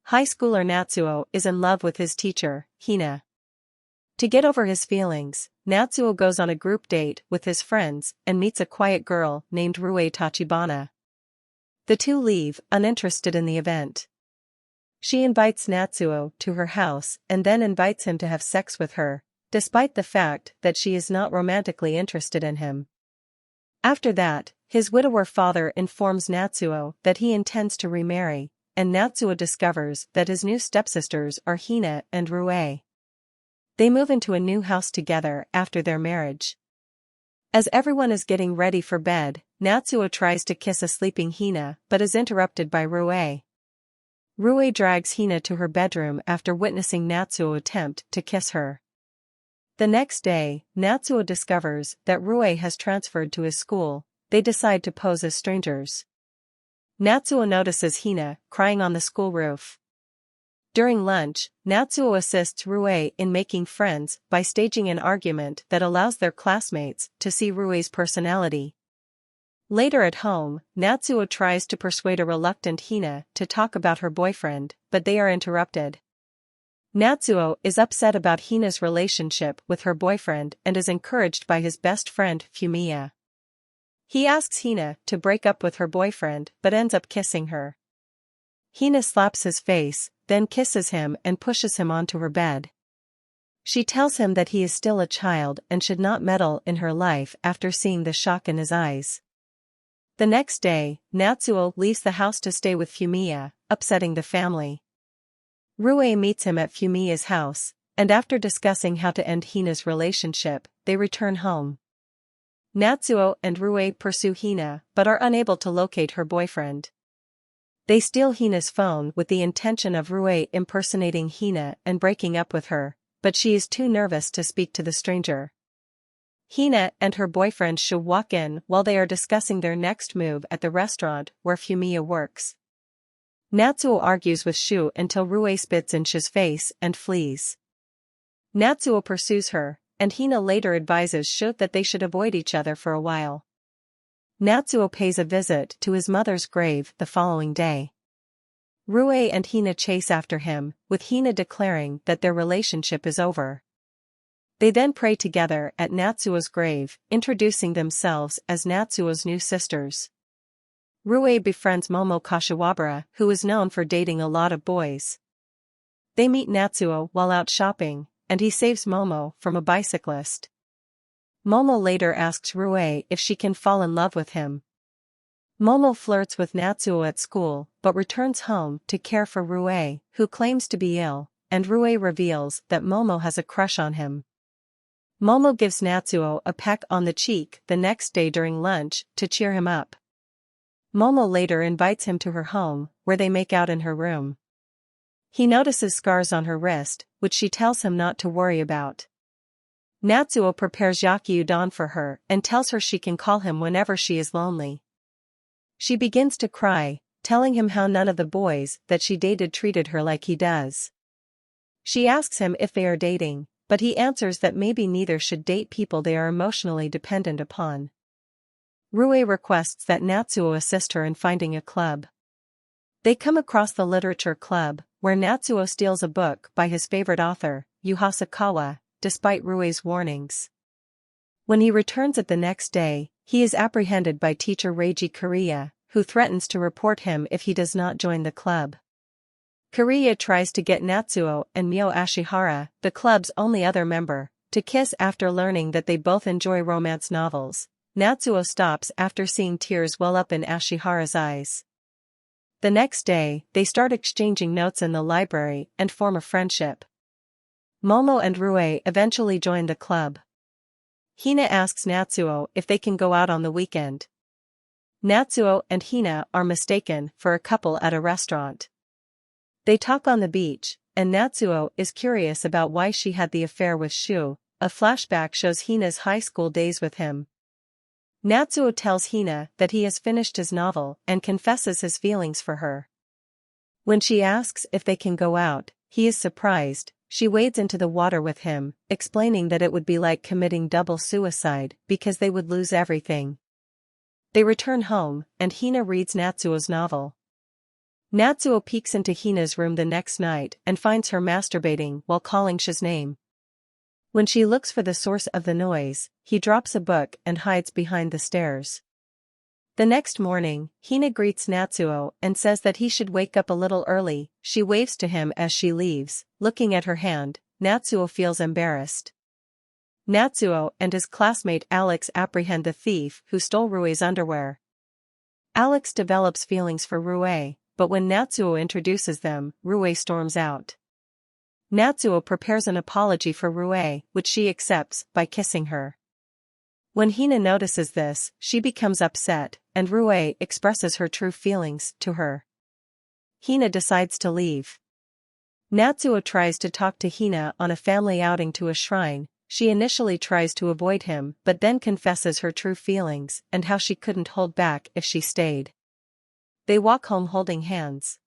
High schooler Natsuo is in love with his teacher, Hina. To get over his feelings, Natsuo goes on a group date with his friends and meets a quiet girl named Rue Tachibana. The two leave, uninterested in the event. She invites Natsuo to her house and then invites him to have sex with her, despite the fact that she is not romantically interested in him. After that, his widower father informs Natsuo that he intends to remarry, and Natsuo discovers that his new stepsisters are Hina and Rue. They move into a new house together after their marriage. As everyone is getting ready for bed, Natsuo tries to kiss a sleeping Hina but is interrupted by Rue. Rue drags Hina to her bedroom after witnessing Natsuo attempt to kiss her. The next day, Natsuo discovers that Rue has transferred to his school. They decide to pose as strangers. Natsuo notices Hina crying on the school roof. During lunch, Natsuo assists Rue in making friends by staging an argument that allows their classmates to see Rue's personality. Later at home, Natsuo tries to persuade a reluctant Hina to talk about her boyfriend, but they are interrupted. Natsuo is upset about Hina's relationship with her boyfriend and is encouraged by his best friend, Fumiya. He asks Hina to break up with her boyfriend but ends up kissing her. Hina slaps his face, then kisses him and pushes him onto her bed. She tells him that he is still a child and should not meddle in her life after seeing the shock in his eyes. The next day, Natsuo leaves the house to stay with Fumiya, upsetting the family. Rue meets him at Fumiya's house, and after discussing how to end Hina's relationship, they return home. Natsuo and Rue pursue Hina but are unable to locate her boyfriend. They steal Hina's phone with the intention of Rue impersonating Hina and breaking up with her, but she is too nervous to speak to the stranger. Hina and her boyfriend Shu walk in while they are discussing their next move at the restaurant where Fumiya works. Natsuo argues with Shu until Rue spits in Shu's face and flees. Natsuo pursues her, and Hina later advises Shu that they should avoid each other for a while. Natsuo pays a visit to his mother's grave the following day. Rue and Hina chase after him, with Hina declaring that their relationship is over. They then pray together at Natsuo's grave, introducing themselves as Natsuo's new sisters. Rue befriends Momo Kashiwabara, who is known for dating a lot of boys. They meet Natsuo while out shopping, and he saves Momo from a bicyclist. Momo later asks Rue if she can fall in love with him. Momo flirts with Natsuo at school, but returns home to care for Rue, who claims to be ill, and Rue reveals that Momo has a crush on him. Momo gives Natsuo a peck on the cheek the next day during lunch to cheer him up. Momo later invites him to her home, where they make out in her room. He notices scars on her wrist, which she tells him not to worry about. Natsuo prepares yaki udon for her and tells her she can call him whenever she is lonely. She begins to cry, telling him how none of the boys that she dated treated her like he does. She asks him if they are dating, but he answers that maybe neither should date people they are emotionally dependent upon. Rue requests that Natsuo assist her in finding a club. They come across the literature club, where Natsuo steals a book by his favorite author, Yu Hasakawa, despite Rue's warnings. When he returns it the next day, he is apprehended by teacher Reiji Kariya, who threatens to report him if he does not join the club. Kariya tries to get Natsuo and Mio Ashihara, the club's only other member, to kiss after learning that they both enjoy romance novels. Natsuo stops after seeing tears well up in Ashihara's eyes. The next day, they start exchanging notes in the library and form a friendship. Momo and Rue eventually join the club. Hina asks Natsuo if they can go out on the weekend. Natsuo and Hina are mistaken for a couple at a restaurant. They talk on the beach, and Natsuo is curious about why she had the affair with Shu. A flashback shows Hina's high school days with him. Natsuo tells Hina that he has finished his novel and confesses his feelings for her. When she asks if they can go out, he is surprised. She wades into the water with him, explaining that it would be like committing double suicide because they would lose everything. They return home, and Hina reads Natsuo's novel. Natsuo peeks into Hina's room the next night and finds her masturbating while calling Shi's name. When she looks for the source of the noise, he drops a book and hides behind the stairs. The next morning, Hina greets Natsuo and says that he should wake up a little early. She waves to him as she leaves. Looking at her hand, Natsuo feels embarrassed. Natsuo and his classmate Alex apprehend the thief who stole Rue's underwear. Alex develops feelings for Rue, but when Natsuo introduces them, Rue storms out. Natsuo prepares an apology for Rue, which she accepts by kissing her. When Hina notices this, she becomes upset, and Rue expresses her true feelings to her. Hina decides to leave. Natsuo tries to talk to Hina on a family outing to a shrine. She initially tries to avoid him but then confesses her true feelings and how she couldn't hold back if she stayed. They walk home holding hands.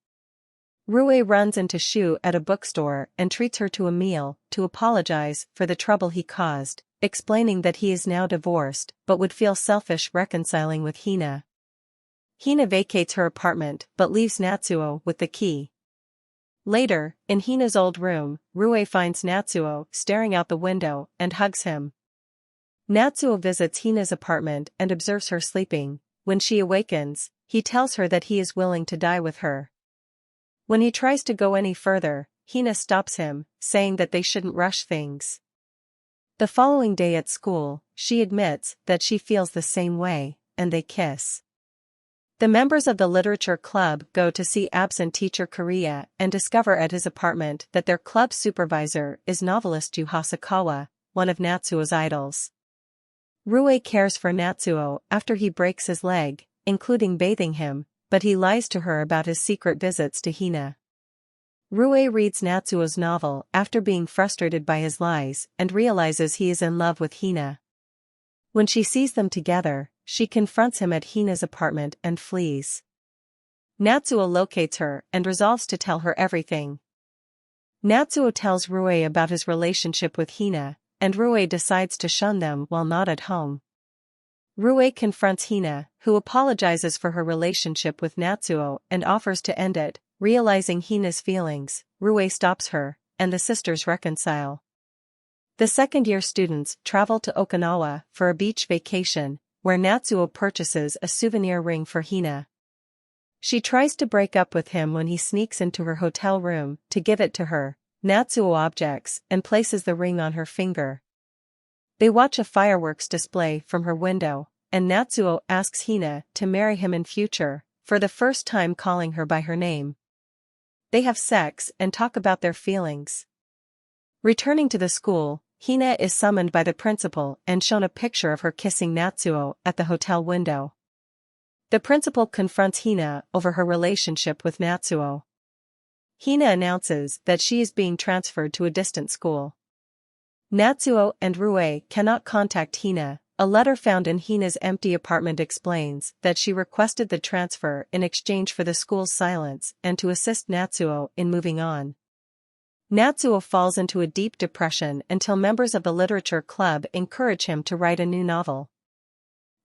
Rue runs into Shu at a bookstore and treats her to a meal to apologize for the trouble he caused, explaining that he is now divorced but would feel selfish reconciling with Hina. Hina vacates her apartment but leaves Natsuo with the key. Later, in Hina's old room, Rue finds Natsuo staring out the window and hugs him. Natsuo visits Hina's apartment and observes her sleeping. When she awakens, he tells her that he is willing to die with her. When he tries to go any further, Hina stops him, saying that they shouldn't rush things. The following day at school, she admits that she feels the same way, and they kiss. The members of the literature club go to see absent teacher Korea and discover at his apartment that their club supervisor is novelist Yu Hasakawa, one of Natsuo's idols. Rue cares for Natsuo after he breaks his leg, including bathing him, but he lies to her about his secret visits to Hina. Rue reads Natsuo's novel after being frustrated by his lies and realizes he is in love with Hina. When she sees them together, she confronts him at Hina's apartment and flees. Natsuo locates her and resolves to tell her everything. Natsuo tells Rue about his relationship with Hina, and Rue decides to shun them while not at home. Rue confronts Hina, who apologizes for her relationship with Natsuo and offers to end it. Realizing Hina's feelings, Rue stops her, and the sisters reconcile. The second-year students travel to Okinawa for a beach vacation, where Natsuo purchases a souvenir ring for Hina. She tries to break up with him when he sneaks into her hotel room to give it to her. Natsuo objects and places the ring on her finger. They watch a fireworks display from her window, and Natsuo asks Hina to marry him in future, for the first time calling her by her name. They have sex and talk about their feelings. Returning to the school, Hina is summoned by the principal and shown a picture of her kissing Natsuo at the hotel window. The principal confronts Hina over her relationship with Natsuo. Hina announces that she is being transferred to a distant school. Natsuo and Rue cannot contact Hina. A letter found in Hina's empty apartment explains that she requested the transfer in exchange for the school's silence and to assist Natsuo in moving on. Natsuo falls into a deep depression until members of the literature club encourage him to write a new novel.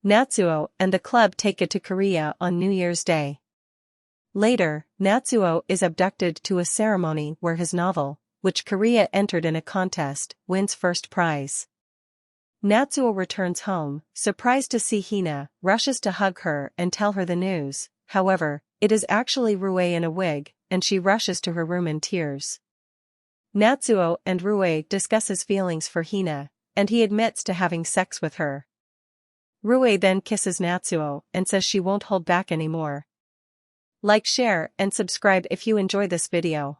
Natsuo and the club take it to Korea on New Year's Day. Later, Natsuo is abducted to a ceremony where his novel, which Korea entered in a contest, wins first prize. Natsuo returns home, surprised to see Hina, rushes to hug her and tell her the news. However, it is actually Rue in a wig, and she rushes to her room in tears. Natsuo and Rue discuss his feelings for Hina, and he admits to having sex with her. Rue then kisses Natsuo and says she won't hold back anymore. Like, share, and subscribe if you enjoy this video.